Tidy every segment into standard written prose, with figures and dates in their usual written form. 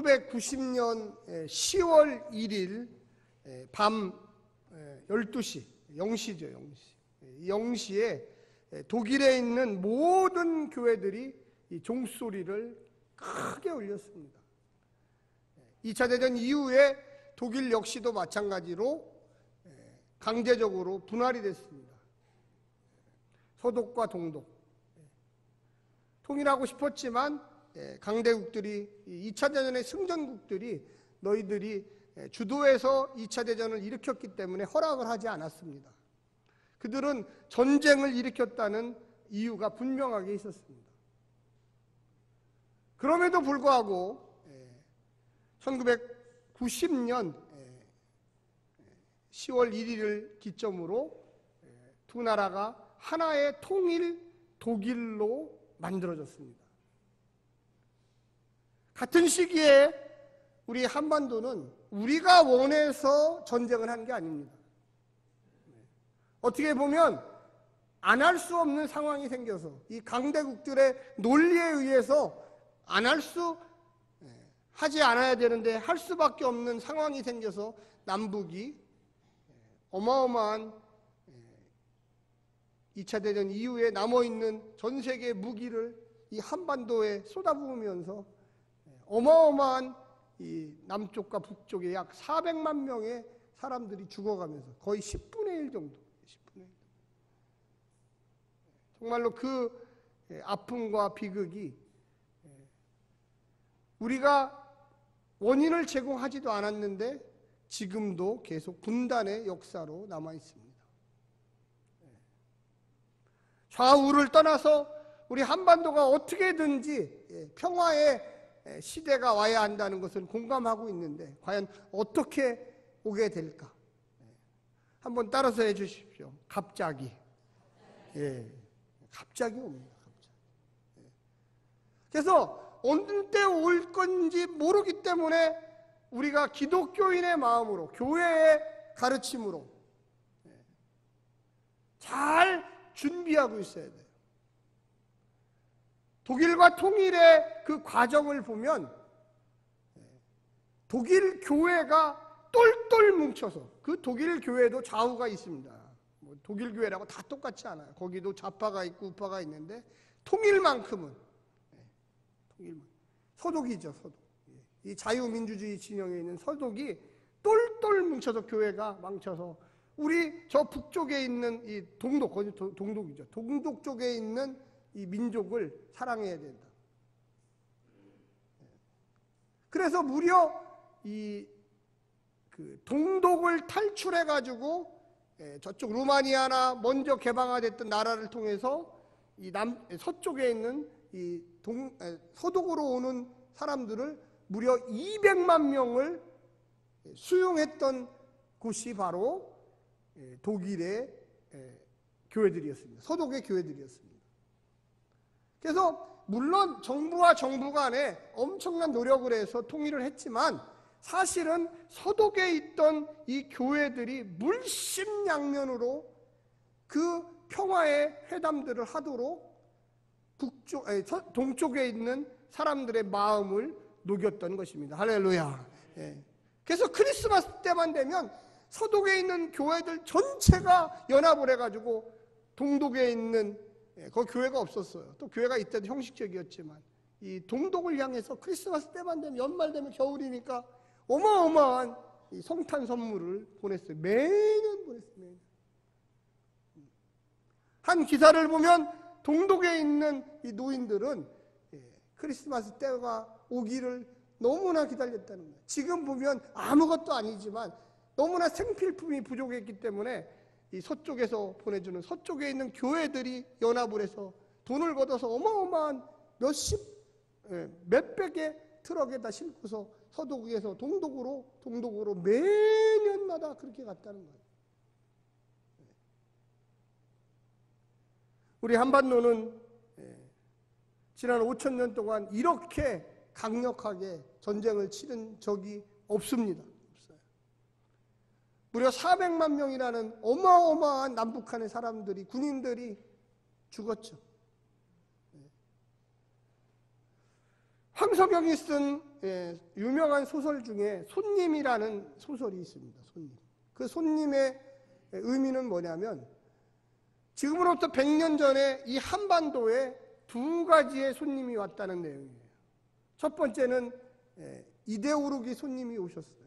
1990년 10월 1일 밤 12시, 0시죠, 0시. 0시에 독일에 있는 모든 교회들이 이 종소리를 크게 울렸습니다. 2차 대전 이후에 독일 역시도 마찬가지로 강제적으로 분할이 됐습니다. 서독과 동독. 통일하고 싶었지만 강대국들이, 2차 대전의 승전국들이 너희들이 주도해서 2차 대전을 일으켰기 때문에 허락을 하지 않았습니다. 그들은 전쟁을 일으켰다는 이유가 분명하게 있었습니다. 그럼에도 불구하고 1990년 10월 1일을 기점으로 두 나라가 하나의 통일 독일로 만들어졌습니다. 같은 시기에 우리 한반도는 우리가 원해서 전쟁을 한 게 아닙니다. 어떻게 보면 안 할 수 없는 상황이 생겨서 이 강대국들의 논리에 의해서 하지 않아야 되는데 할 수밖에 없는 상황이 생겨서 남북이 어마어마한 2차 대전 이후에 남아있는 전 세계의 무기를 이 한반도에 쏟아부으면서 어마어마한 이 남쪽과 북쪽에 약 400만 명의 사람들이 죽어가면서 거의 10분의 1 정도, 10분의 1. 정말로 그 아픔과 비극이 우리가 원인을 제공하지도 않았는데 지금도 계속 분단의 역사로 남아 있습니다. 좌우를 떠나서 우리 한반도가 어떻게든지 평화의 시대가 와야 한다는 것을 공감하고 있는데 과연 어떻게 오게 될까? 한번 따라서 해 주십시오. 갑자기. 갑자기 옵니다. 갑자기. 그래서 어느 때 올 건지 모르기 때문에 우리가 기독교인의 마음으로, 교회의 가르침으로 잘 준비하고 있어야 돼요. 독일과 통일의 그 과정을 보면 독일 교회가 똘똘 뭉쳐서, 그 독일 교회도 좌우가 있습니다. 독일 교회라고 다 똑같지 않아요. 거기도 좌파가 있고 우파가 있는데 통일만큼은 서독이죠, 서독. 이 자유민주주의 진영에 있는 서독이 똘똘 뭉쳐서, 교회가 망쳐서 우리 저 북쪽에 있는 이 동독, 거기 동독이죠. 동독 쪽에 있는 이 민족을 사랑해야 된다. 그래서 무려 이 그 동독을 탈출해 가지고 저쪽 루마니아나 먼저 개방화됐던 나라를 통해서 이 서쪽에 있는 이 서독으로 오는 사람들을 무려 200만 명을 수용했던 곳이 바로 독일의 교회들이었습니다. 서독의 교회들이었습니다. 그래서 물론 정부와 정부 간에 엄청난 노력을 해서 통일을 했지만 사실은 서독에 있던 이 교회들이 물심양면으로 그 평화의 회담들을 하도록 동쪽에 있는 사람들의 마음을 녹였던 것입니다. 할렐루야. 그래서 크리스마스 때만 되면 서독에 있는 교회들 전체가 연합을 해가지고 동독에 있는, 거기 교회가 없었어요. 또 교회가 이때도 형식적이었지만 이 동독을 향해서 크리스마스 때만 되면, 연말 되면, 겨울이니까 어마어마한 이 성탄 선물을 보냈어요. 매년 보냈어요. 매년. 한 기사를 보면 동독에 있는 이 노인들은 크리스마스 때가 오기를 너무나 기다렸다는 거예요. 지금 보면 아무것도 아니지만 너무나 생필품이 부족했기 때문에 이 서쪽에서 보내주는, 서쪽에 있는 교회들이 연합을 해서 돈을 걷어서 어마어마한 몇백의 트럭에다 싣고서 서독에서 동독으로 매년마다 그렇게 갔다는 거예요. 우리 한반도는 지난 5,000년 동안 이렇게 강력하게 전쟁을 치른 적이 없습니다. 없어요. 무려 400만 명이라는 어마어마한 남북한의 사람들이, 군인들이 죽었죠. 황석영이 쓴 유명한 소설 중에 손님이라는 소설이 있습니다. 손님. 그 손님의 의미는 뭐냐면 지금으로부터 100년 전에 이 한반도에 두 가지의 손님이 왔다는 내용이에요. 첫 번째는 이데오르기 손님이 오셨어요.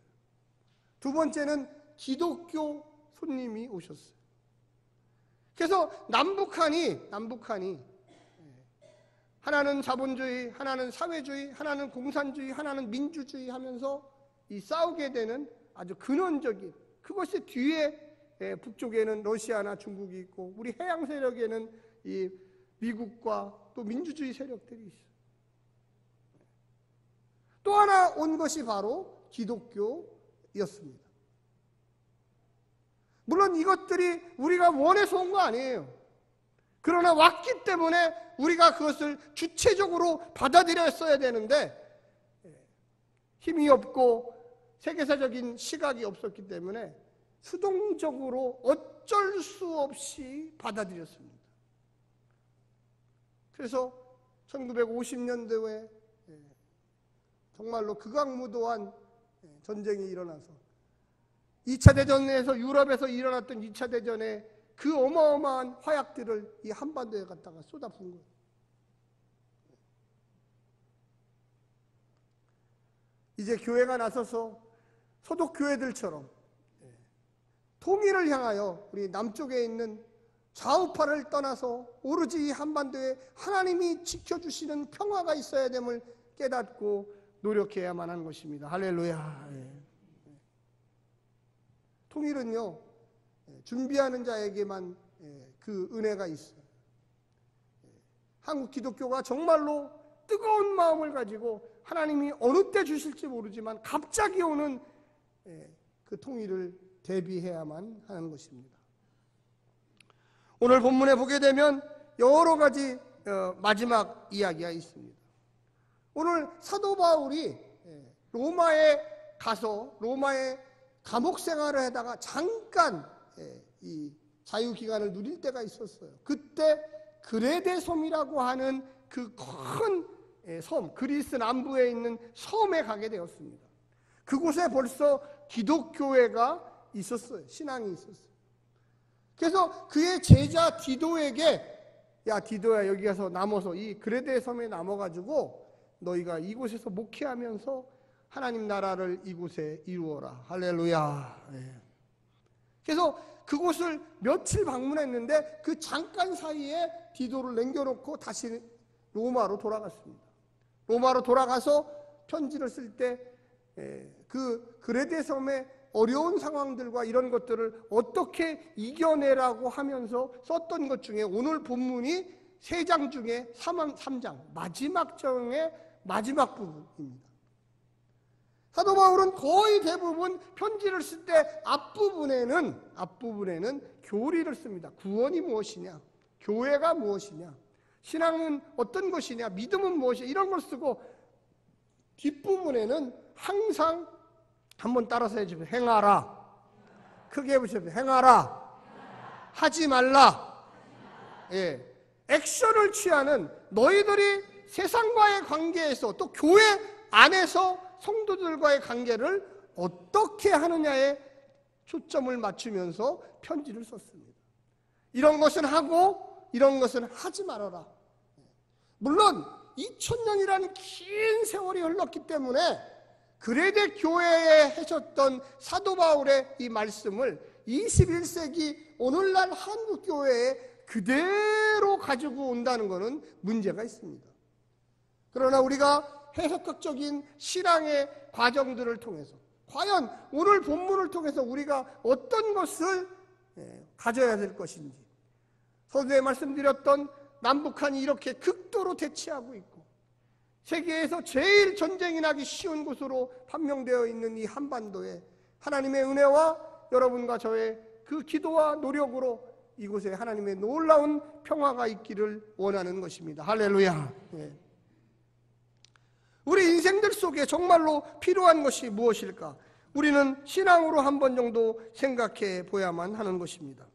두 번째는 기독교 손님이 오셨어요. 그래서 남북한이 하나는 자본주의, 하나는 사회주의, 하나는 공산주의, 하나는 민주주의 하면서 이 싸우게 되는 아주 근원적인, 그것이 뒤에 북쪽에는 러시아나 중국이 있고 우리 해양 세력에는 이 미국과 또 민주주의 세력들이 있어요. 또 하나 온 것이 바로 기독교였습니다. 물론 이것들이 우리가 원해서 온 거 아니에요. 그러나 왔기 때문에 우리가 그것을 주체적으로 받아들였어야 되는데 힘이 없고 세계사적인 시각이 없었기 때문에 수동적으로 어쩔 수 없이 받아들였습니다. 그래서 1950년대에 정말로 극악무도한 전쟁이 일어나서 2차 대전에서 유럽에서 일어났던 2차 대전의 그 어마어마한 화약들을 이 한반도에 갖다가 쏟아부은 거예요. 이제 교회가 나서서 소독 교회들처럼 통일을 향하여 우리 남쪽에 있는 좌우파를 떠나서 오로지 이 한반도에 하나님이 지켜주시는 평화가 있어야 됨을 깨닫고 노력해야만 하는 것입니다. 할렐루야. 통일은요, 준비하는 자에게만 그 은혜가 있어요. 한국 기독교가 정말로 뜨거운 마음을 가지고 하나님이 어느 때 주실지 모르지만 갑자기 오는 그 통일을 대비해야만 하는 것입니다. 오늘 본문에 보게 되면 여러 가지 마지막 이야기가 있습니다. 오늘 사도 바울이 로마에 가서 로마에 감옥 생활을 하다가 잠깐 이 자유기간을 누릴 때가 있었어요. 그때 그레데 섬이라고 하는 그 큰 섬, 그리스 남부에 있는 섬에 가게 되었습니다. 그곳에 벌써 기독교회가 있었어요. 신앙이 있었어요. 그래서 그의 제자 디도에게, 야 디도야, 여기 가서 남아서 이 그레데 섬에 남아가지고 너희가 이곳에서 목회하면서 하나님 나라를 이곳에 이루어라. 할렐루야. 그래서 그곳을 며칠 방문했는데 그 잠깐 사이에 디도를 남겨놓고 다시 로마로 돌아갔습니다. 로마로 돌아가서 편지를 쓸 때 그 그레데 섬의 어려운 상황들과 이런 것들을 어떻게 이겨내라고 하면서 썼던 것 중에 오늘 본문이 3장 중에 3장 마지막 장의 마지막 부분입니다. 사도 바울은 거의 대부분 편지를 쓸 때 앞부분에는 교리를 씁니다. 구원이 무엇이냐, 교회가 무엇이냐, 신앙은 어떤 것이냐, 믿음은 무엇이냐, 이런 걸 쓰고 뒷부분에는 항상 한번 따라서 해주세요. 행하라. 크게 해보세요. 행하라. 하지 말라. 액션을 취하는, 너희들이 세상과의 관계에서 또 교회 안에서 성도들과의 관계를 어떻게 하느냐에 초점을 맞추면서 편지를 썼습니다. 이런 것은 하고 이런 것은 하지 말아라. 물론 2000년이라는 긴 세월이 흘렀기 때문에 그레데 교회에 하셨던 사도 바울의 이 말씀을 21세기 오늘날 한국 교회에 그대로 가지고 온다는 것은 문제가 있습니다. 그러나 우리가 해석학적인 신앙의 과정들을 통해서 과연 오늘 본문을 통해서 우리가 어떤 것을 가져야 될 것인지, 서두에 말씀드렸던 남북한이 이렇게 극도로 대치하고 있고 세계에서 제일 전쟁이 나기 쉬운 곳으로 판명되어 있는 이 한반도에 하나님의 은혜와 여러분과 저의 그 기도와 노력으로 이곳에 하나님의 놀라운 평화가 있기를 원하는 것입니다. 할렐루야. 우리 인생들 속에 정말로 필요한 것이 무엇일까? 우리는 신앙으로 한 번 정도 생각해 보야만 하는 것입니다.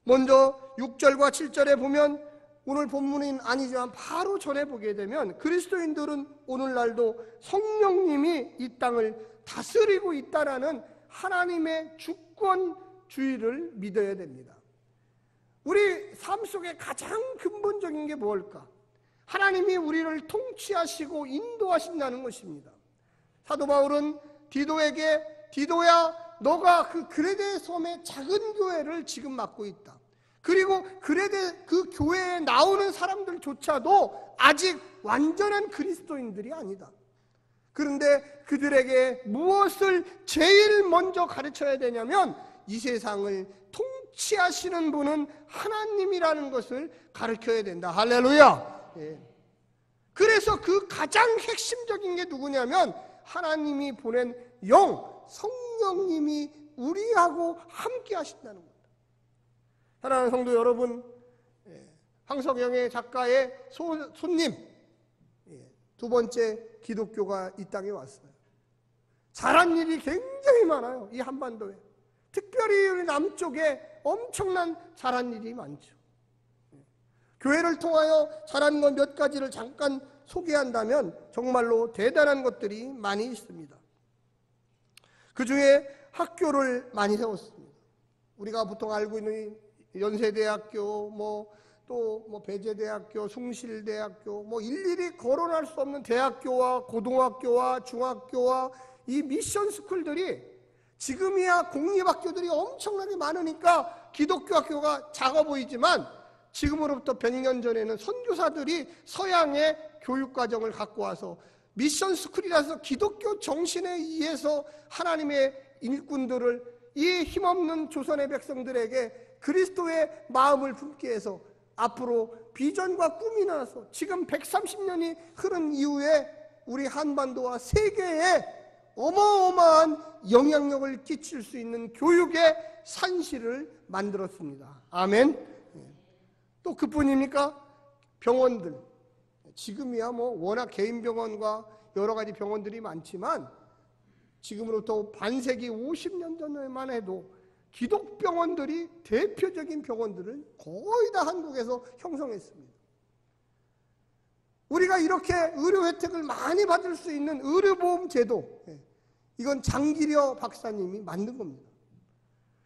먼저 6절과 7절에 보면 오늘 본문은 아니지만 바로 전해보게 되면 그리스도인들은 오늘날도 성령님이 이 땅을 다스리고 있다라는 하나님의 주권주의를 믿어야 됩니다. 우리 삶 속에 가장 근본적인 게 뭘까? 하나님이 우리를 통치하시고 인도하신다는 것입니다. 사도 바울은 디도에게 디도야 너가 그 그레데 섬의 작은 교회를 지금 맡고 있다. 그리고 그레데 그 교회에 나오는 사람들조차도 아직 완전한 그리스도인들이 아니다. 그런데 그들에게 무엇을 제일 먼저 가르쳐야 되냐면 이 세상을 통치하시는 분은 하나님이라는 것을 가르쳐야 된다. 할렐루야. 그래서 그 가장 핵심적인 게 누구냐면 하나님이 보낸 성령님이 우리하고 함께 하신다는 겁니다. 사랑하는 성도 여러분, 황석영의 작가의 손님, 두 번째 기독교가 이 땅에 왔어요. 잘한 일이 굉장히 많아요. 이 한반도에. 특별히 우리 남쪽에 엄청난 잘한 일이 많죠. 교회를 통하여 잘한 것 몇 가지를 잠깐 소개한다면 정말로 대단한 것들이 많이 있습니다. 그 중에 학교를 많이 세웠습니다. 우리가 보통 알고 있는 연세대학교, 또 배재대학교, 숭실대학교, 일일이 거론할 수 없는 대학교와 고등학교와 중학교와 이 미션 스쿨들이 지금이야 공립학교들이 엄청나게 많으니까 기독교 학교가 작아 보이지만 지금으로부터 100년 전에는 선교사들이 서양의 교육과정을 갖고 와서 미션 스쿨이라서 기독교 정신에 의해서 하나님의 일꾼들을 이 힘없는 조선의 백성들에게 그리스도의 마음을 품게 해서 앞으로 비전과 꿈이 나서 지금 130년이 흐른 이후에 우리 한반도와 세계에 어마어마한 영향력을 끼칠 수 있는 교육의 산실을 만들었습니다. 아멘. 또 그뿐입니까? 병원들. 지금이야 워낙 개인 병원과 여러 가지 병원들이 많지만 지금으로부터 반세기 50년 전에만 해도 기독병원들이 대표적인 병원들을 거의 다 한국에서 형성했습니다. 우리가 이렇게 의료 혜택을 많이 받을 수 있는 의료보험 제도, 이건 장기려 박사님이 만든 겁니다.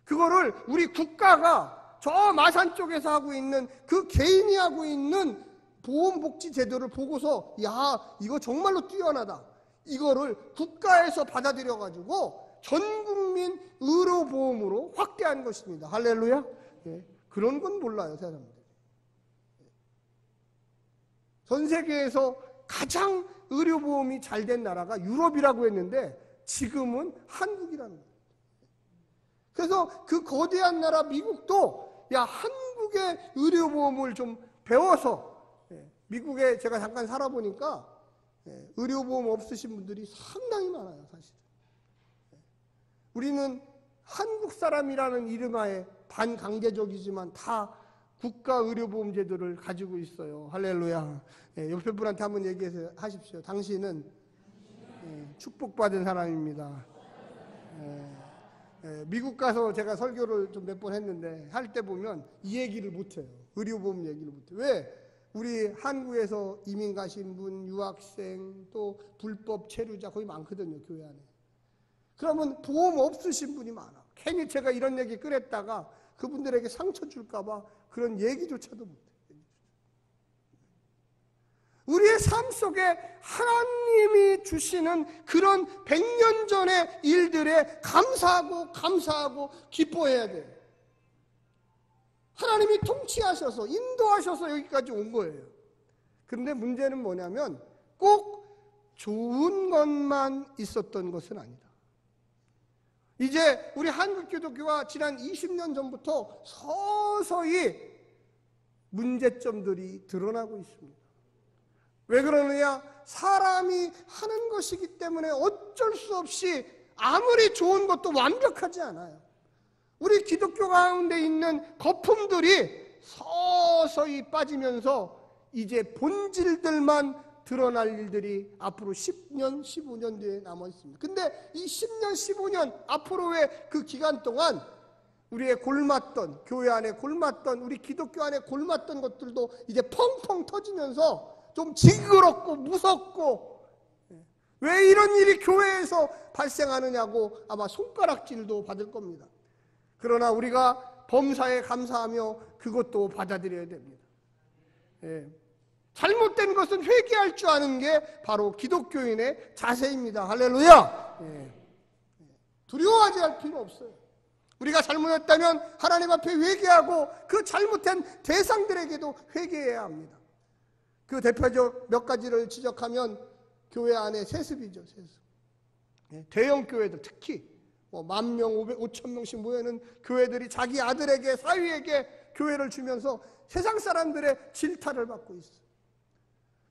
그거를 우리 국가가 저 마산 쪽에서 하고 있는 그 개인이 하고 있는 보험복지 제도를 보고서 야, 이거 정말로 뛰어나다. 이거를 국가에서 받아들여가지고 전 국민 의료보험으로 확대한 것입니다. 할렐루야. 그런 건 몰라요, 사람들. 전 세계에서 가장 의료보험이 잘 된 나라가 유럽이라고 했는데 지금은 한국이라는 거예요. 그래서 그 거대한 나라 미국도 한국의 의료보험을 좀 배워서, 미국에 제가 잠깐 살아보니까 의료보험 없으신 분들이 상당히 많아요, 사실. 우리는 한국 사람이라는 이름하에 반강제적이지만 다 국가 의료보험 제도를 가지고 있어요. 할렐루야. 옆에 분한테 한번 얘기하십시오. 당신은 축복받은 사람입니다. 미국 가서 제가 설교를 좀 몇 번 했는데 할 때 보면 이 얘기를 못해요. 의료보험 얘기를 못해요. 왜? 우리 한국에서 이민 가신 분, 유학생, 또 불법 체류자 거의 많거든요, 교회 안에. 그러면 보험 없으신 분이 많아. 괜히 제가 이런 얘기 꺼냈다가 그분들에게 상처 줄까 봐 그런 얘기조차도 못해. 우리의 삶 속에 하나님이 주시는 그런 100년 전의 일들에 감사하고 기뻐해야 돼요. 하나님이 통치하셔서 인도하셔서 여기까지 온 거예요. 그런데 문제는 뭐냐면 꼭 좋은 것만 있었던 것은 아니다. 이제 우리 한국기독교가 지난 20년 전부터 서서히 문제점들이 드러나고 있습니다. 왜 그러느냐? 사람이 하는 것이기 때문에 어쩔 수 없이 아무리 좋은 것도 완벽하지 않아요. 우리 기독교 가운데 있는 거품들이 서서히 빠지면서 이제 본질들만 드러날 일들이 앞으로 10년, 15년 뒤에 남아 있습니다. 근데 이 10년, 15년 앞으로의 그 기간 동안 우리의 골맞던, 교회 안에 골맞던, 우리 기독교 안에 골맞던 것들도 이제 펑펑 터지면서 좀 징그럽고 무섭고, 왜 이런 일이 교회에서 발생하느냐고 아마 손가락질도 받을 겁니다. 그러나 우리가 범사에 감사하며 그것도 받아들여야 됩니다. 잘못된 것은 회개할 줄 아는 게 바로 기독교인의 자세입니다. 할렐루야. 두려워하지 할 필요 없어요. 우리가 잘못했다면 하나님 앞에 회개하고 그 잘못된 대상들에게도 회개해야 합니다. 그 대표적 몇 가지를 지적하면 교회 안에 세습이죠. 세습. 대형 교회들 특히 10,000명, 5,000명씩 모여있는 교회들이 자기 아들에게, 사위에게 교회를 주면서 세상 사람들의 질타를 받고 있어요.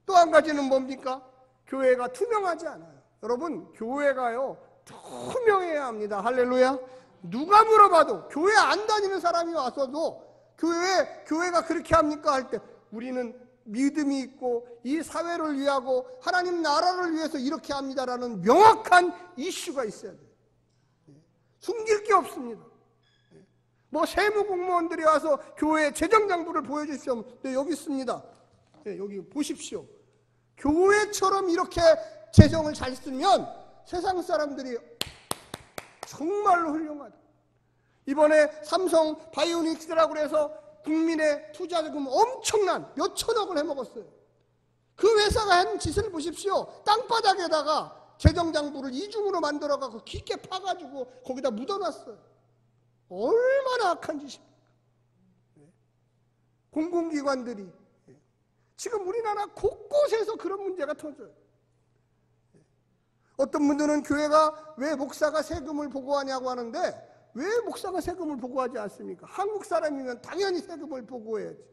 또 한 가지는 뭡니까? 교회가 투명하지 않아요. 여러분, 교회가요 투명해야 합니다. 할렐루야. 누가 물어봐도, 교회 안 다니는 사람이 와서도 교회가 그렇게 합니까? 할 때 우리는 믿음이 있고 이 사회를 위하고 하나님 나라를 위해서 이렇게 합니다라는 명확한 이슈가 있어야 돼요. 숨길 게 없습니다. 세무공무원들이 와서 교회 재정장부를 보여주십시오. 네, 여기 있습니다. 네, 여기 보십시오. 교회처럼 이렇게 재정을 잘 쓰면 세상 사람들이 정말로 훌륭하다. 이번에 삼성 바이오닉스라고 해서 국민의 투자자금 엄청난 몇천억을 해먹었어요. 그 회사가 한 짓을 보십시오. 땅바닥에다가 재정장부를 이중으로 만들어가지고 깊게 파가지고 거기다 묻어놨어요. 얼마나 악한 짓입니까? 공공기관들이 지금 우리나라 곳곳에서 그런 문제가 터져요. 어떤 분들은 교회가 왜 목사가 세금을 보고하냐고 하는데, 왜 목사가 세금을 보고하지 않습니까? 한국 사람이면 당연히 세금을 보고해야지.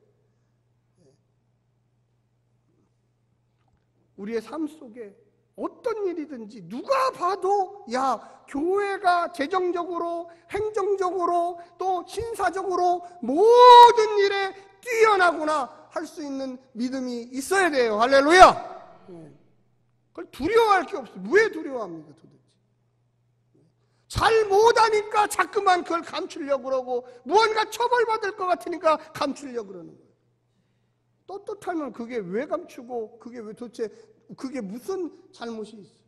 우리의 삶 속에 어떤 일이든지 누가 봐도 야, 교회가 재정적으로, 행정적으로, 또 신사적으로 모든 일에 뛰어나구나 할 수 있는 믿음이 있어야 돼요. 할렐루야. 그걸 두려워할 게 없어요. 왜 두려워합니까 도대체? 잘 못하니까 자꾸만 그걸 감추려고 그러고, 무언가 처벌받을 것 같으니까 감추려고 그러는 거예요. 떳떳하면 그게 왜 감추고, 그게 왜 도대체, 그게 무슨 잘못이 있어요?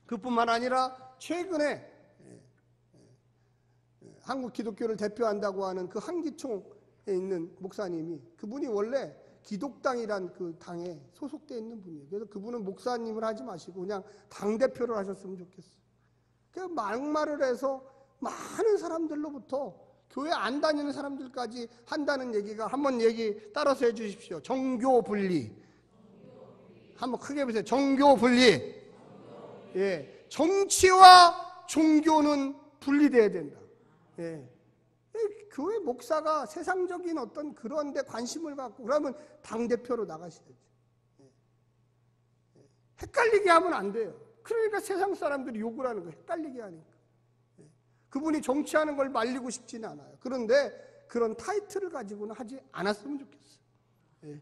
그뿐만 아니라 최근에 한국 기독교를 대표한다고 하는 그 한기총에 있는 목사님이, 그분이 원래 기독당이란 그 당에 소속되어 있는 분이에요. 그래서 그분은 목사님을 하지 마시고 그냥 당대표를 하셨으면 좋겠어요. 그 막말을 해서 많은 사람들로부터 교회 안 다니는 사람들까지 한다는 얘기가, 한번 얘기 따라서 해 주십시오. 정교 분리. 한번 크게 보세요. 정교 분리. 예. 정치와 종교는 분리돼야 된다. 예. 교회 목사가 세상적인 어떤 그런 데 관심을 갖고 그러면 당대표로 나가셔야지. 헷갈리게 하면 안 돼요. 그러니까 세상 사람들이 욕을 하는 거예요. 헷갈리게 하니까. 그분이 정치하는 걸 말리고 싶지는 않아요. 그런데 그런 타이틀을 가지고는 하지 않았으면 좋겠어요.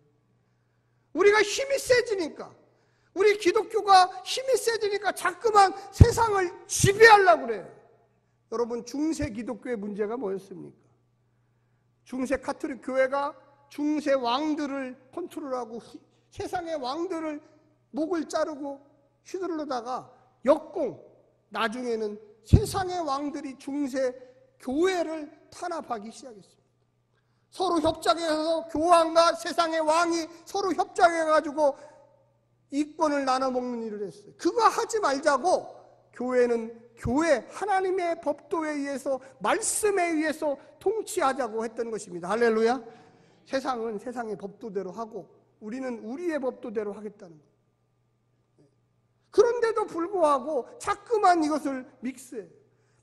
우리가 힘이 세지니까, 우리 기독교가 힘이 세지니까 자꾸만 세상을 지배하려고 그래요. 여러분, 중세 기독교의 문제가 뭐였습니까? 중세 카톨릭 교회가 중세 왕들을 컨트롤하고 세상의 왕들을 목을 자르고 휘두르다가 역공, 나중에는 세상의 왕들이 중세 교회를 탄압하기 시작했습니다. 서로 협작해서 교황과 세상의 왕이 서로 협작해가지고 이권을 나눠먹는 일을 했어요. 그거 하지 말자고 교회는 교회, 하나님의 법도에 의해서, 말씀에 의해서 통치하자고 했던 것입니다. 할렐루야. 세상은 세상의 법도대로 하고 우리는 우리의 법도대로 하겠다는 거예요. 그런데도 불구하고 자꾸만 이것을 믹스해요.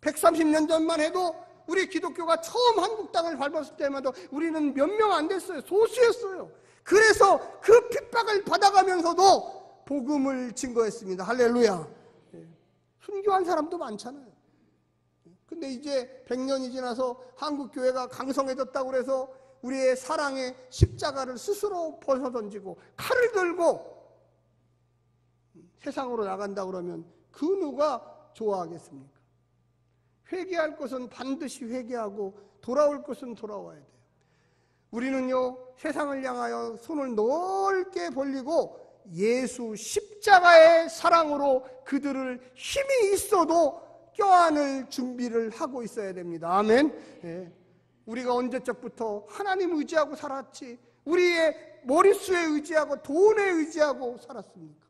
130년 전만 해도 우리 기독교가 처음 한국 땅을 밟았을 때마다 우리는 몇 명 안 됐어요. 소수였어요. 그래서 그 핍박을 받아가면서도 복음을 증거했습니다. 할렐루야. 순교한 사람도 많잖아요. 근데 이제 100년이 지나서 한국 교회가 강성해졌다고 해서 우리의 사랑의 십자가를 스스로 벗어던지고 칼을 들고 세상으로 나간다 그러면 그 누가 좋아하겠습니까? 회개할 것은 반드시 회개하고 돌아올 것은 돌아와야 돼요. 우리는요, 세상을 향하여 손을 넓게 벌리고 예수 십자가의 사랑으로 그들을 힘이 있어도 껴안을 준비를 하고 있어야 됩니다. 아멘. 예. 우리가 언제적부터 하나님 의지하고 살았지, 우리의 머릿수에 의지하고 돈에 의지하고 살았습니까?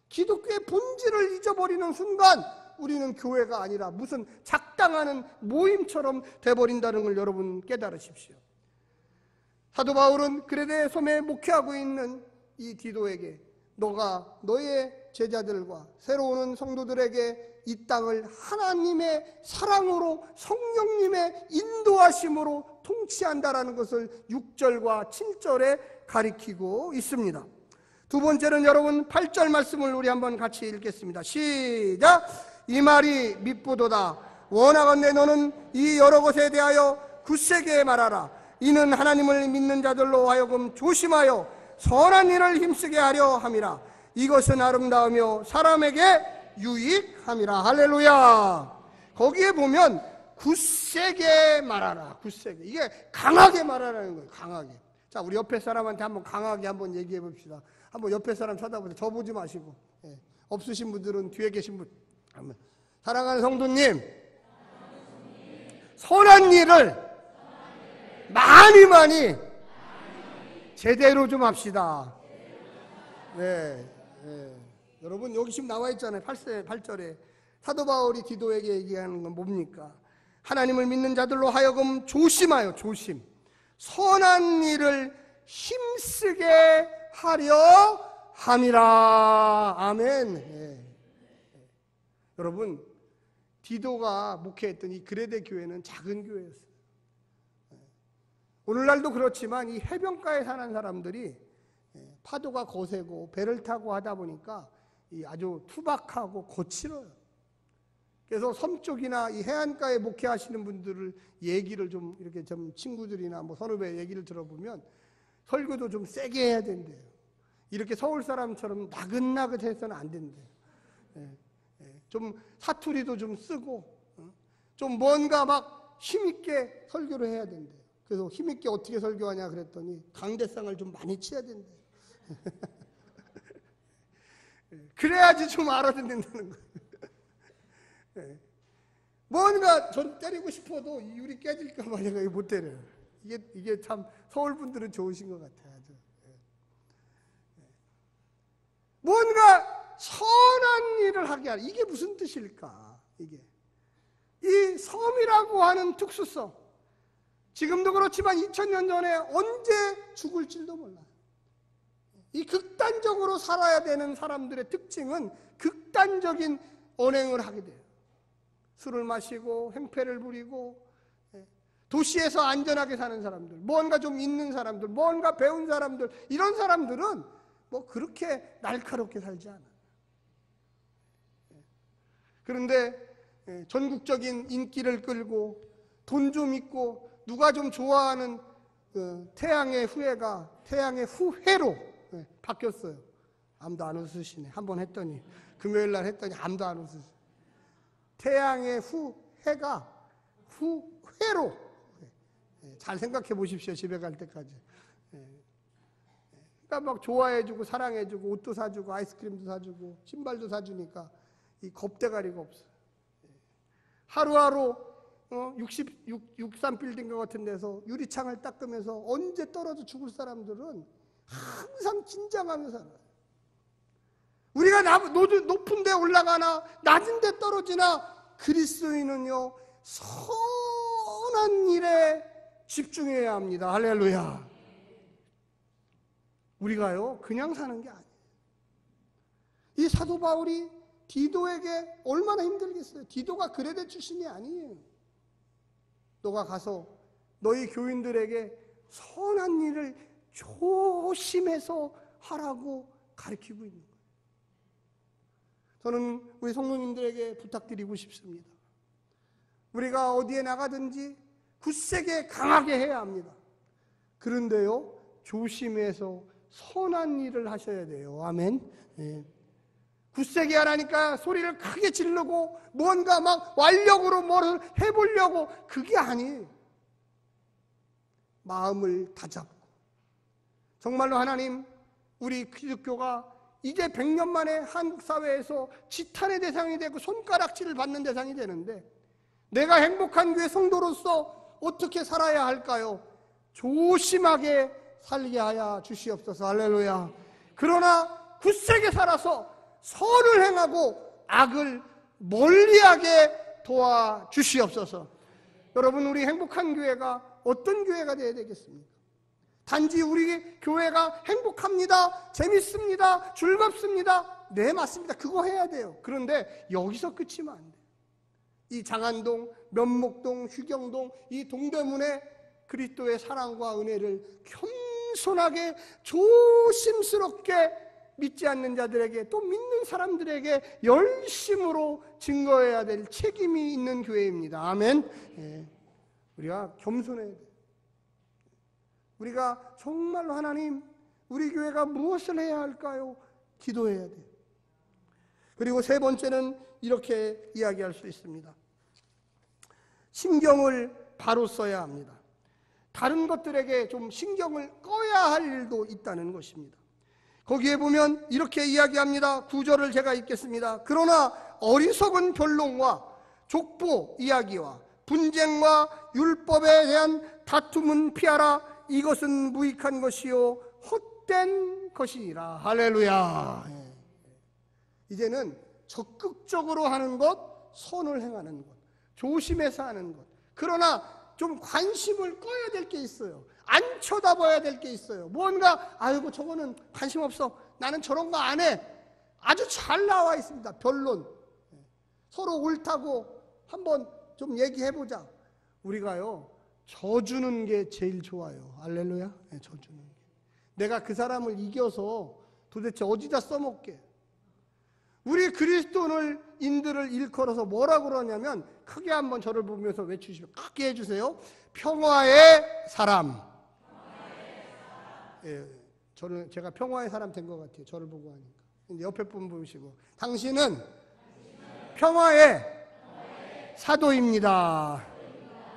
기독교의 본질을 잊어버리는 순간 우리는 교회가 아니라 무슨 작당하는 모임처럼 돼버린다는 걸 여러분 깨달으십시오. 사도 바울은 그레데 섬에 목회하고 있는 이 디도에게 너가 너의 제자들과 새로 오는 성도들에게 이 땅을 하나님의 사랑으로 성령님의 인도하심으로 통치한다라는 것을 6절과 7절에 가리키고 있습니다. 두 번째는 여러분 8절 말씀을 우리 한번 같이 읽겠습니다. 시작! 이 말이 밉보도다. 원하건대 너는 이 여러 것에 대하여 굳세게 말하라. 이는 하나님을 믿는 자들로 하여금 조심하여 선한 일을 힘쓰게 하려 함이라. 이것은 아름다우며 사람에게 유익함이라. 할렐루야. 거기에 보면 굳세게 말하라. 굳세게. 이게 강하게 말하라는 거예요. 강하게. 자, 우리 옆에 사람한테 한번 강하게 한번 얘기해 봅시다. 한번 옆에 사람 쳐다보세요. 저 보지 마시고. 예. 없으신 분들은 뒤에 계신 분. 사랑하는 성도님, 선한 일을 많이 제대로 좀 합시다. 네, 네. 여러분 여기 지금 나와 있잖아요. 8절에 사도 바울이 디도에게 얘기하는 건 뭡니까? 하나님을 믿는 자들로 하여금 조심하여, 조심, 선한 일을 힘쓰게 하려 함이라. 아멘. 네. 여러분, 디도가 목회했던 이 그레데 교회는 작은 교회였어요. 오늘날도 그렇지만 이 해변가에 사는 사람들이 파도가 거세고 배를 타고 하다 보니까 아주 투박하고 거칠어요. 그래서 섬 쪽이나 이 해안가에 목회하시는 분들을 얘기를 좀 이렇게 좀 친구들이나 뭐 선후배 얘기를 들어보면 설교도 좀 세게 해야 된대요. 이렇게 서울 사람처럼 나긋나긋해서는 안 된대요. 좀 사투리도 좀 쓰고 좀 뭔가 막 힘있게 설교를 해야 된대요. 그래서 힘있게 어떻게 설교하냐 그랬더니 강대상을 좀 많이 치야 된대요. 그래야지 좀 알아듣는다는 거예요. 뭔가 전 때리고 싶어도 유리 깨질까 봐 내가 못 때려요. 이게 참 서울 분들은 좋으신 것 같아요. 아주. 뭔가 선한 일을 하게 하라. 이게 무슨 뜻일까? 이게 이 섬이라고 하는 특수성. 지금도 그렇지만 2000년 전에 언제 죽을지도 몰라요. 이 극단적으로 살아야 되는 사람들의 특징은 극단적인 언행을 하게 돼요. 술을 마시고 행패를 부리고, 도시에서 안전하게 사는 사람들, 뭔가 좀 있는 사람들, 뭔가 배운 사람들, 이런 사람들은 뭐 그렇게 날카롭게 살지 않아요. 그런데 전국적인 인기를 끌고 돈 좀 있고 누가 좀 좋아하는 태양의 후예가 태양의 후회로 바뀌었어요. 아무도 안 웃으시네. 한번 했더니 금요일 날 했더니 아무도 안 웃으시네. 태양의 후해가 후회로. 잘 생각해 보십시오. 집에 갈 때까지. 그러니까 막 좋아해주고 사랑해주고 옷도 사주고 아이스크림도 사주고 신발도 사주니까 이 겁대가리가 없어요. 하루하루 63빌딩 같은 데서 유리창을 닦으면서 언제 떨어져 죽을 사람들은 항상 긴장하며 살아요. 우리가 높은 데 올라가나 낮은 데 떨어지나 그리스도인은요 선한 일에 집중해야 합니다. 할렐루야. 우리가요 그냥 사는 게 아니에요. 이 사도 바울이 디도에게 얼마나 힘들겠어요. 디도가 그레데 출신이 아니에요. 너가 가서 너희 교인들에게 선한 일을 조심해서 하라고 가르치고 있는 거예요. 저는 우리 성도님들에게 부탁드리고 싶습니다. 우리가 어디에 나가든지 굳세게 강하게 해야 합니다. 그런데요 조심해서 선한 일을 하셔야 돼요. 아멘. 네. 굳세게 하라니까 소리를 크게 지르고 뭔가 막 완력으로 뭘 해보려고, 그게 아니에요. 마음을 다잡고 정말로 하나님, 우리 기독교가 이제 100년 만에 한국 사회에서 지탄의 대상이 되고 손가락질을 받는 대상이 되는데, 내가 행복한 교회 성도로서 어떻게 살아야 할까요? 조심하게 살게 하여 주시옵소서. 할렐루야. 그러나 굳세게 살아서 선을 행하고 악을 멀리하게 도와주시옵소서. 여러분, 우리 행복한 교회가 어떤 교회가 되어야 되겠습니까? 단지 우리 교회가 행복합니다, 재밌습니다, 즐겁습니다. 네, 맞습니다. 그거 해야 돼요. 그런데 여기서 끝이면 안 돼요. 이 장안동, 면목동, 휴경동, 이 동대문에 그리스도의 사랑과 은혜를 겸손하게 조심스럽게 믿지 않는 자들에게, 또 믿는 사람들에게 열심으로 증거해야 될 책임이 있는 교회입니다. 아멘. 예. 우리가 겸손해야 돼요. 우리가 정말로 하나님, 우리 교회가 무엇을 해야 할까요? 기도해야 돼요. 그리고 세 번째는 이렇게 이야기할 수 있습니다. 신경을 바로 써야 합니다. 다른 것들에게 좀 신경을 꺼야 할 일도 있다는 것입니다. 거기에 보면 이렇게 이야기합니다. 9절을 제가 읽겠습니다. 그러나 어리석은 변론과 족보 이야기와 분쟁과 율법에 대한 다툼은 피하라. 이것은 무익한 것이요 헛된 것이니라. 할렐루야. 이제는 적극적으로 하는 것, 선을 행하는 것, 조심해서 하는 것. 그러나 좀 관심을 꺼야 될 게 있어요. 안 쳐다봐야 될 게 있어요. 뭔가 아이고 저거는 관심 없어, 나는 저런 거 안 해. 아주 잘 나와 있습니다. 변론. 서로 옳다고 한번 좀 얘기해보자. 우리가요, 져주는 게 제일 좋아요. 할렐루야. 네, 져주는 게. 내가 그 사람을 이겨서 도대체 어디다 써먹게. 우리 그리스도인들을 일컬어서 뭐라고 그러냐면, 크게 한번 저를 보면서 외치시면 크게 해주세요. 평화의 사람. 예, 제가 평화의 사람 된 것 같아요. 저를 보고 하니까. 이제 옆에 분 보시고, 당신은 평화의 사도입니다.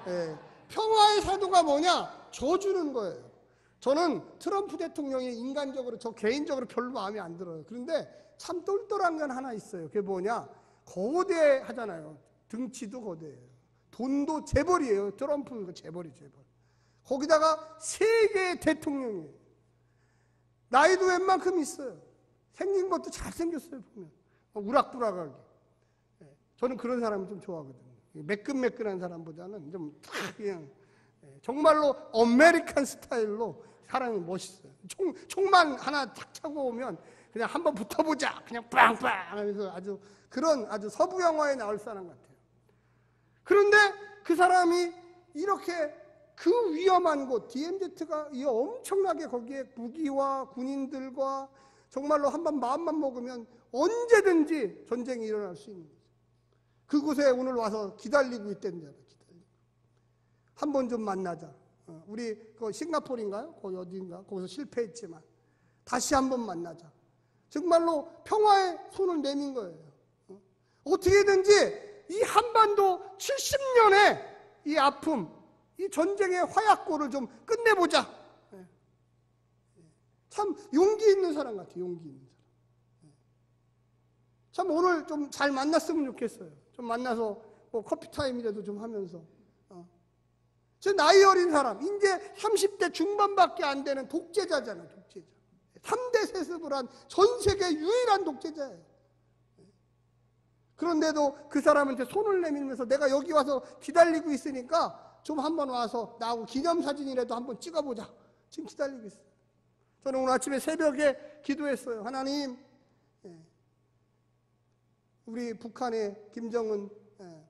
예, 평화의 사도가 뭐냐? 져주는 거예요. 저는 트럼프 대통령이 인간적으로, 저 개인적으로 별로 마음에 안 들어요. 그런데 참 똘똘한 건 하나 있어요. 그게 뭐냐? 거대하잖아요. 등치도 거대해요. 돈도 재벌이에요. 트럼프는 재벌이 재벌. 거기다가 세계의 대통령이에요. 나이도 웬만큼 있어요. 생긴 것도 잘생겼어요. 보면 우락부락하게. 저는 그런 사람을 좀 좋아하거든요. 매끈매끈한 사람보다는 좀 그냥 정말로 아메리칸 스타일로 사람이 멋있어요. 총만 하나 탁 차고 오면 그냥 한번 붙어보자, 그냥 빵빵 하면서 아주 서부 영화에 나올 사람 같아요. 그런데 그 사람이 이렇게 그 위험한 곳, DMZ가 이 엄청나게 거기에 무기와 군인들과 정말로 한번 마음만 먹으면 언제든지 전쟁이 일어날 수 있는 거죠. 그곳에 오늘 와서 기다리고 있다는 한번 좀 만나자. 우리 그 싱가포르인가요? 거기 어디인가? 거기서 실패했지만 다시 한번 만나자. 정말로 평화의 손을 내민 거예요. 어떻게든지 이 한반도 70년의 이 아픔, 이 전쟁의 화약고를 좀 끝내보자. 참 용기 있는 사람 같아요. 용기 있는 사람. 참 오늘 좀 잘 만났으면 좋겠어요. 좀 만나서 뭐 커피 타임이라도 좀 하면서. 저 나이 어린 사람, 이제 30대 중반밖에 안 되는 독재자잖아요. 독재자. 3대 세습을 한 전 세계 유일한 독재자예요. 그런데도 그 사람한테 손을 내밀면서 내가 여기 와서 기다리고 있으니까 좀 한번 와서 나하고 기념사진이라도 한번 찍어보자. 지금 기다리고 있어요. 저는 오늘 아침에 새벽에 기도했어요. 하나님, 우리 북한의 김정은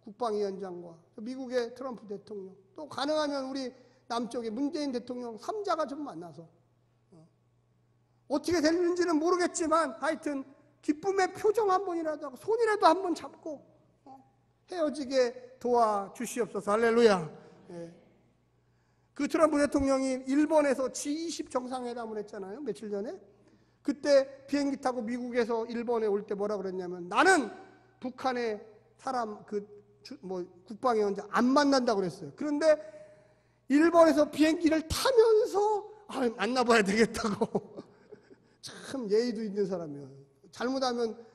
국방위원장과 미국의 트럼프 대통령, 또 가능하면 우리 남쪽의 문재인 대통령 3자가 좀 만나서 어떻게 될는지는 모르겠지만 하여튼 기쁨의 표정 한 번이라도 하고 손이라도 한 번 잡고 헤어지게 도와주시옵소서. 할렐루야. 그 트럼프 대통령이 일본에서 G20 정상회담을 했잖아요. 며칠 전에. 그때 비행기 타고 미국에서 일본에 올 때 뭐라 그랬냐면, 나는 북한의 사람 국방위원장 안 만난다고 그랬어요. 그런데 일본에서 비행기를 타면서 만나봐야 되겠다고. 참 예의도 있는 사람이에요. 잘못하면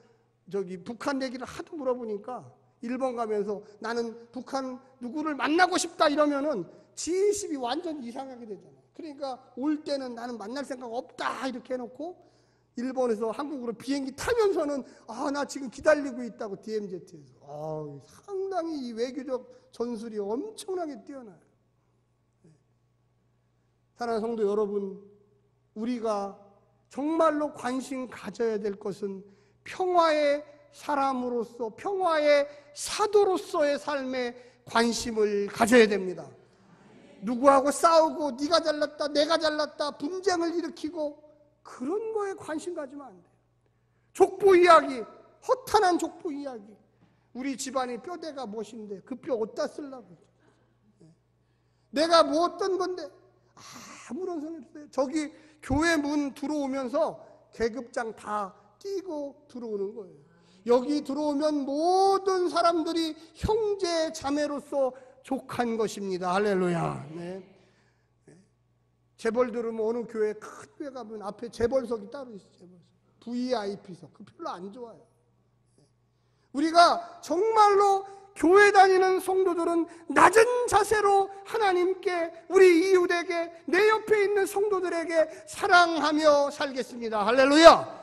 북한 얘기를 하도 물어보니까 일본 가면서 나는 북한 누구를 만나고 싶다 이러면은 지식이 완전 이상하게 되잖아요. 그러니까 올 때는 나는 만날 생각 없다 이렇게 해놓고 일본에서 한국으로 비행기 타면서는 나 지금 기다리고 있다고 DMZ에서. 상당히 이 외교적 전술이 엄청나게 뛰어나요. 사랑하는 성도 여러분, 우리가 정말로 관심 가져야 될 것은 평화의 사람으로서, 평화의 사도로서의 삶에 관심을 가져야 됩니다. 누구하고 싸우고 네가 잘났다 내가 잘났다 분쟁을 일으키고 그런 거에 관심 가지면 안 돼요. 족보 이야기, 허탄한 족보 이야기. 우리 집안의 뼈대가 무엇인데 그 뼈 어디다 쓰려고. 내가 뭐 어떤 건데 아무런 소리 없어요. 저기 교회 문 들어오면서 계급장 다 끼고 들어오는 거예요. 여기 들어오면 모든 사람들이 형제 자매로서 족한 것입니다. 할렐루야. 네. 재벌 들으면 어느 교회 큰 교회 가면 앞에 재벌석이 따로 있어요. 재벌석. VIP석. 그 별로 안 좋아요. 우리가 정말로 교회 다니는 성도들은 낮은 자세로 하나님께, 우리 이웃에게, 내 옆에 있는 성도들에게 사랑하며 살겠습니다. 할렐루야.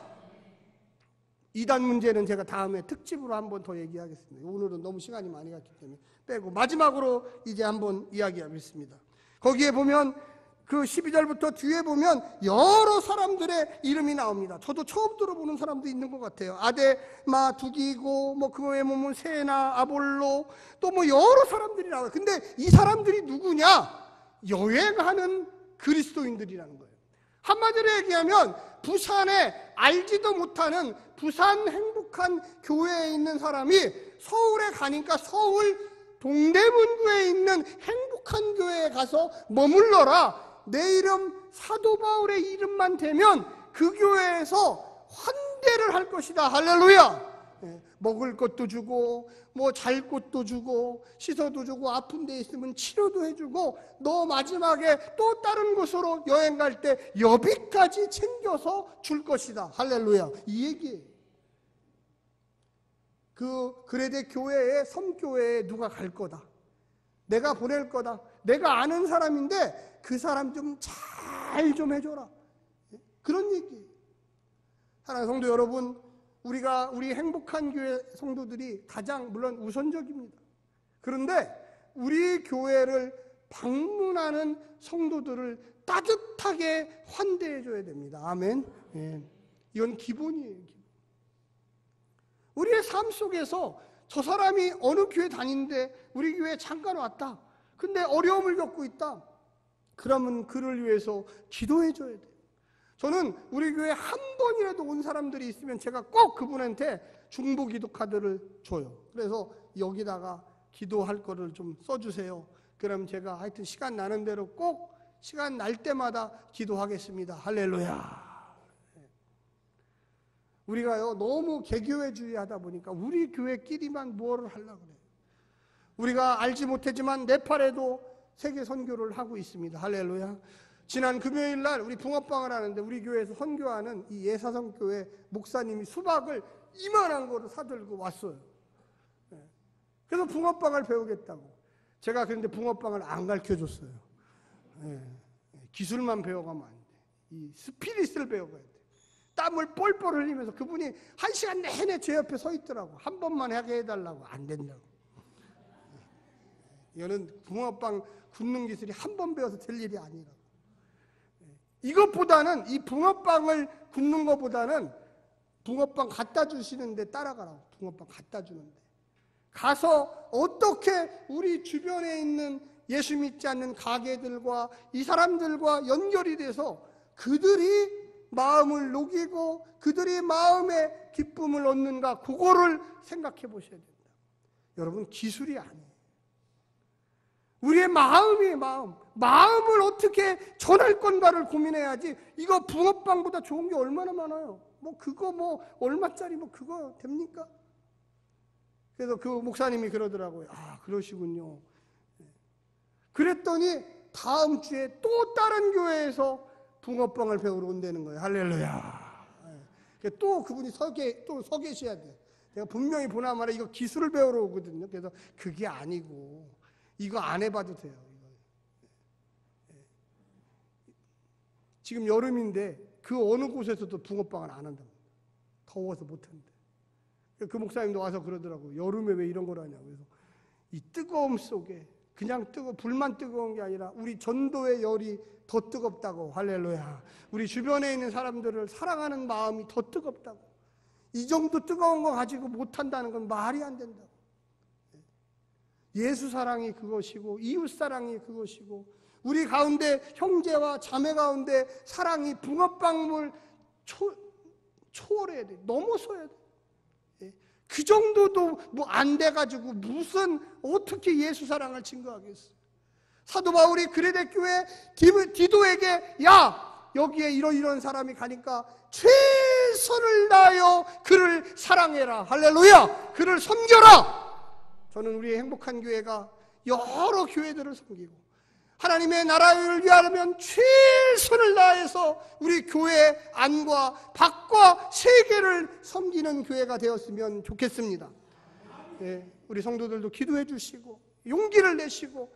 이단 문제는 제가 다음에 특집으로 한번 더 얘기하겠습니다. 오늘은 너무 시간이 많이 갔기 때문에 빼고 마지막으로 이제 한번 이야기하겠습니다. 거기에 보면 그 12절부터 뒤에 보면 여러 사람들의 이름이 나옵니다. 저도 처음 들어보는 사람도 있는 것 같아요. 아데마, 두기고, 그거에 보면 세나, 아볼로, 또 여러 사람들이 나와요. 근데 이 사람들이 누구냐? 여행하는 그리스도인들이라는 거예요. 한마디로 얘기하면 부산에 알지도 못하는 부산 행복한 교회에 있는 사람이 서울에 가니까 서울 동대문구에 있는 행복한 교회에 가서 머물러라. 내 이름 사도 바울의 이름만 대면 그 교회에서 환대를 할 것이다. 할렐루야. 먹을 것도 주고 잘 곳도 주고 씻어도 주고 아픈 데 있으면 치료도 해주고 너 마지막에 또 다른 곳으로 여행 갈 때 여비까지 챙겨서 줄 것이다. 할렐루야. 이 얘기예요. 그 그레데 교회에, 섬교회에 누가 갈 거다. 내가 보낼 거다. 내가 아는 사람인데 그 사람 좀 잘 좀 해줘라. 그런 얘기예요. 사랑하는 성도 여러분, 우리 행복한 교회 성도들이 가장 물론 우선적입니다. 그런데 우리 교회를 방문하는 성도들을 따뜻하게 환대해줘야 됩니다. 아멘. 예. 이건 기본이에요. 우리의 삶 속에서 저 사람이 어느 교회 다니는데 우리 교회에 잠깐 왔다. 근데 어려움을 겪고 있다. 그러면 그를 위해서 기도해줘야 돼요. 저는 우리 교회에 한 번이라도 온 사람들이 있으면 제가 꼭 그분한테 중보 기도 카드를 줘요. 그래서 여기다가 기도할 거를 좀 써주세요. 그럼 제가 하여튼 시간 나는 대로 꼭 시간 날 때마다 기도하겠습니다. 할렐루야. 우리가요 너무 개교회주의 하다 보니까 우리 교회끼리만 뭐를 하려고 그래요. 우리가 알지 못했지만 네팔에도 세계 선교를 하고 있습니다. 할렐루야. 지난 금요일 날 우리 붕어빵을 하는데 우리 교회에서 선교하는 이 예사성교회 목사님이 수박을 이만한 거를 사들고 왔어요. 그래서 붕어빵을 배우겠다고. 제가 그런데 붕어빵을 안 가르쳐줬어요. 기술만 배워가면 안 돼. 이 스피릿을 배워가야 돼. 땀을 뻘뻘 흘리면서 그분이 1시간 내내 제 옆에 서 있더라고. 한 번만 하게 해달라고. 안 된다고. 이거는 붕어빵 굽는 기술이 한 번 배워서 될 일이 아니라고. 이것보다는 이 붕어빵을 굽는 것보다는 붕어빵 갖다 주시는데 따라가라고. 붕어빵 갖다 주는데 가서 어떻게 우리 주변에 있는 예수 믿지 않는 가게들과 이 사람들과 연결이 돼서 그들이 마음을 녹이고 그들이 마음의 기쁨을 얻는가, 그거를 생각해 보셔야 됩니다. 여러분, 기술이 아니에요. 우리의 마음이에요, 마음. 마음을 어떻게 전할 건가를 고민해야지. 이거 붕어빵보다 좋은 게 얼마나 많아요. 그거 얼마짜리 그거 됩니까? 그래서 그 목사님이 그러더라고요. 아, 그러시군요. 그랬더니 다음 주에 또 다른 교회에서 붕어빵을 배우러 온다는 거예요. 할렐루야. 또 그분이 서 계셔야 돼요. 내가 분명히 보나마나 이거 기술을 배우러 오거든요. 그래서 그게 아니고 이거 안 해봐도 돼요. 지금 여름인데 그 어느 곳에서도 붕어빵을 안 한답니다. 더워서 못한대. 그 목사님도 와서 그러더라고요. 여름에 왜 이런 걸 하냐고. 그래서 이 뜨거움 속에 그냥 불만 뜨거운 게 아니라 우리 전도의 열이 더 뜨겁다고. 할렐루야. 우리 주변에 있는 사람들을 사랑하는 마음이 더 뜨겁다고. 이 정도 뜨거운 거 가지고 못한다는 건 말이 안 된다고. 예수 사랑이 그것이고 이웃 사랑이 그것이고 우리 가운데 형제와 자매 가운데 사랑이 붕어빵물 초월해야 돼. 넘어서야 돼. 그 정도도 안 돼가지고 무슨 어떻게 예수 사랑을 증거하겠어. 사도 바울이 그레데 교회 디도에게 야 여기에 이런 사람이 가니까 최선을 다하여 그를 사랑해라. 할렐루야. 그를 섬겨라. 저는 우리의 행복한 교회가 여러 교회들을 섬기고 하나님의 나라를 위하려면 최선을 다해서 우리 교회 안과 밖과 세계를 섬기는 교회가 되었으면 좋겠습니다. 네, 우리 성도들도 기도해 주시고 용기를 내시고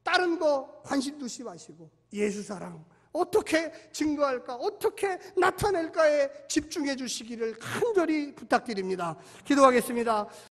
다른 거 관심 두지 마시고 예수 사랑 어떻게 증거할까, 어떻게 나타낼까에 집중해 주시기를 간절히 부탁드립니다. 기도하겠습니다.